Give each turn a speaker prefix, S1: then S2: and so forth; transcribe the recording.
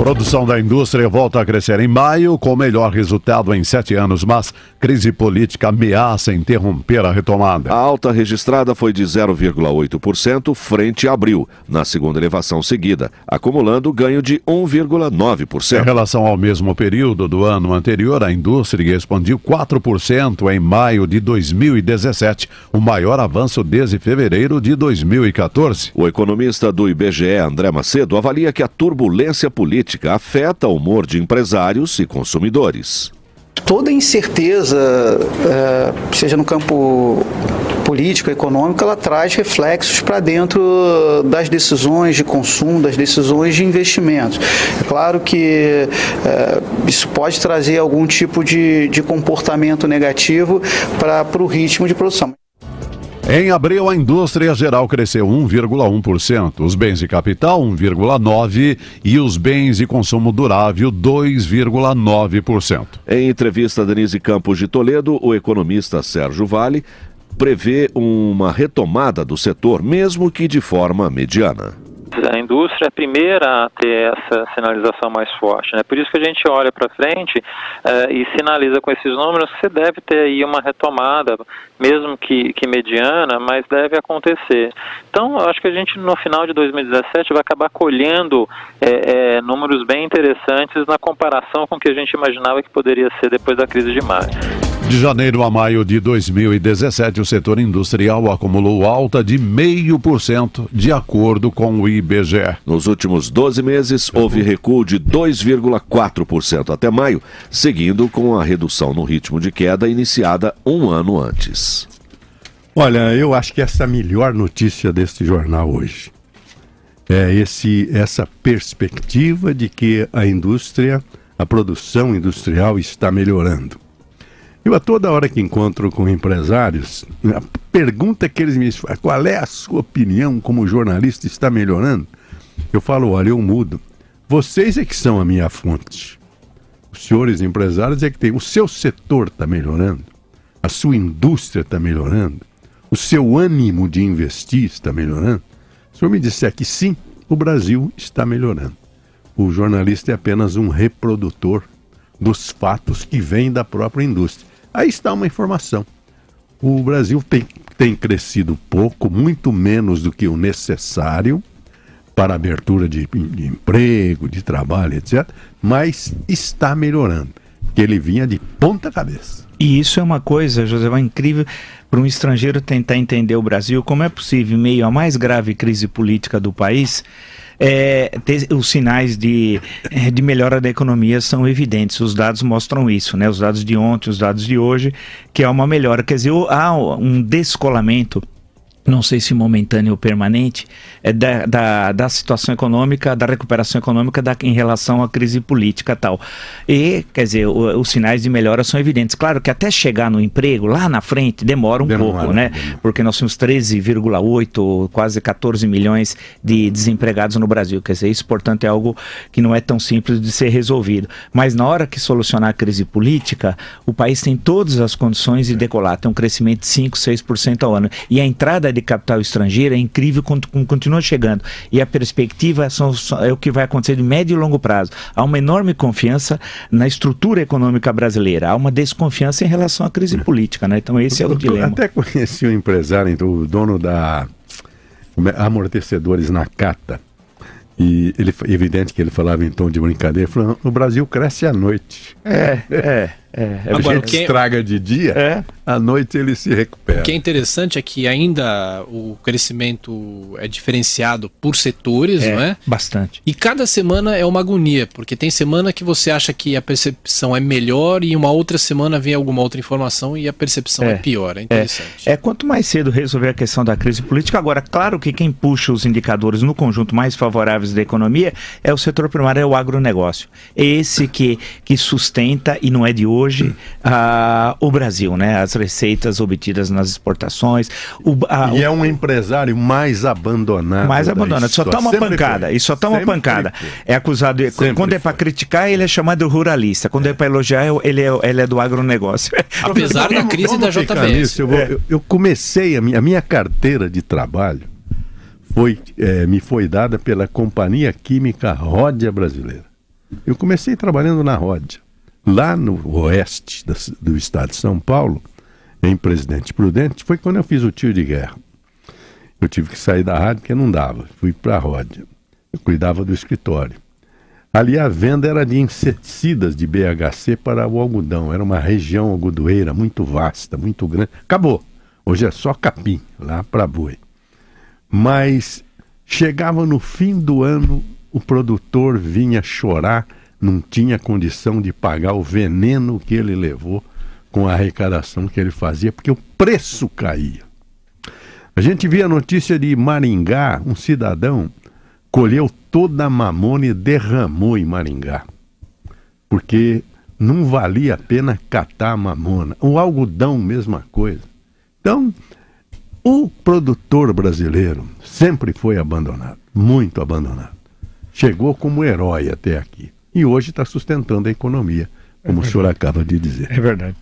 S1: Produção da indústria volta a crescer em maio, com o melhor resultado em 7 anos, mas crise política ameaça interromper a retomada.
S2: A alta registrada foi de 0,8% frente a abril, na segunda elevação seguida, acumulando ganho de 1,9%.
S1: Em relação ao mesmo período do ano anterior, a indústria expandiu 4% em maio de 2017, o maior avanço desde fevereiro de 2014.
S2: O economista do IBGE, André Macedo, avalia que a turbulência política afeta o humor de empresários e consumidores.
S3: Toda incerteza, seja no campo político, econômico, ela traz reflexos para dentro das decisões de consumo, das decisões de investimento. É claro que isso pode trazer algum tipo de comportamento negativo para o ritmo de produção.
S1: Em abril, a indústria geral cresceu 1,1%, os bens de capital 1,9% e os bens de consumo durável 2,9%.
S2: Em entrevista a Denise Campos de Toledo, o economista Sérgio Vale prevê uma retomada do setor, mesmo que de forma mediana.
S4: A indústria é a primeira a ter essa sinalização mais forte, né? Por isso que a gente olha para frente e sinaliza com esses números que você deve ter aí uma retomada, mesmo que mediana, mas deve acontecer. Então, eu acho que a gente no final de 2017 vai acabar colhendo números bem interessantes na comparação com o que a gente imaginava que poderia ser depois da crise de maio.
S1: De janeiro a maio de 2017, o setor industrial acumulou alta de 0,5%, de acordo com o IBGE.
S2: Nos últimos 12 meses, houve recuo de 2,4% até maio, seguindo com a redução no ritmo de queda iniciada um ano antes.
S5: Olha, eu acho que essa é a melhor notícia deste jornal hoje. É essa perspectiva de que a produção industrial está melhorando. Eu, a toda hora que encontro com empresários, a pergunta que eles me fazem, qual é a sua opinião como jornalista, está melhorando? Eu falo, olha, eu mudo. Vocês é que são a minha fonte. Os senhores empresários é que tem. O seu setor está melhorando, a sua indústria está melhorando, o seu ânimo de investir está melhorando. Se o senhor me disser que sim, o Brasil está melhorando. O jornalista é apenas um reprodutor dos fatos que vêm da própria indústria. Aí está uma informação. O Brasil tem crescido pouco, muito menos do que o necessário para a abertura de emprego, de trabalho, etc. Mas está melhorando, porque ele vinha de ponta cabeça.
S6: E isso é uma coisa, José, incrível para um estrangeiro tentar entender o Brasil. Como é possível, em meio à mais grave crise política do país, os sinais de melhora da economia são evidentes. Os dados mostram isso, né? Os dados de ontem, os dados de hoje, que há uma melhora. Quer dizer, há um descolamento, não sei se momentâneo ou permanente, da situação econômica, da recuperação econômica em relação à crise política e tal. E, quer dizer, os sinais de melhora são evidentes. Claro que até chegar no emprego, lá na frente, demora um pouco, né? Porque nós temos 13,8, quase 14 milhões de desempregados no Brasil. Quer dizer, isso, portanto, é algo que não é tão simples de ser resolvido. Mas na hora que solucionar a crise política, o país tem todas as condições de decolar. Tem um crescimento de 5, 6% ao ano. E a entrada de capital estrangeiro é incrível, continua chegando. E a perspectiva é o que vai acontecer de médio e longo prazo. Há uma enorme confiança na estrutura econômica brasileira. Há uma desconfiança em relação à crise política, né? Então esse é o dilema.
S5: Eu até conheci um empresário, o dono da Amortecedores Nakata. E evidente que ele falava em tom de brincadeira, ele falou, o Brasil cresce à noite. Agora, a gente estraga de dia, à noite ele se recupera.
S7: O que é interessante é que ainda o crescimento é diferenciado por setores, não é?
S6: Bastante.
S7: E cada semana é uma agonia, porque tem semana que você acha que a percepção é melhor e uma outra semana vem alguma outra informação e a percepção é pior. É interessante.
S6: Quanto mais cedo resolver a questão da crise política, agora, claro que quem puxa os indicadores no conjunto mais favoráveis da economia é o setor primário, é o agronegócio. É esse que sustenta, e não é de hoje, o Brasil, né? As receitas obtidas nas exportações.
S5: E é um empresário mais abandonado.
S6: Só toma pancada. E só toma pancada. É acusado. Quando é para criticar, ele é chamado de ruralista. Quando é para elogiar, ele é do agronegócio.
S7: Apesar da crise da JBS.
S5: Eu comecei a minha carteira de trabalho me foi dada pela Companhia Química Ródia Brasileira. Eu comecei trabalhando na Ródia, lá no oeste do estado de São Paulo, em Presidente Prudente, foi quando eu fiz o tiro de guerra. Eu tive que sair da rádio porque não dava, fui para a Ródia. Eu cuidava do escritório. Ali a venda era de inseticidas de BHC para o algodão. Era uma região algodoeira muito vasta, muito grande. Acabou. Hoje é só capim, lá para boi. Mas chegava no fim do ano, o produtor vinha chorar, não tinha condição de pagar o veneno que ele levou com a arrecadação que ele fazia, porque o preço caía. A gente via a notícia de Maringá, um cidadão colheu toda a mamona e derramou em Maringá, porque não valia a pena catar a mamona. O algodão, mesma coisa. Então, o produtor brasileiro sempre foi abandonado, muito abandonado. Chegou como herói até aqui e hoje está sustentando a economia, como o senhor acaba de dizer.
S6: É verdade.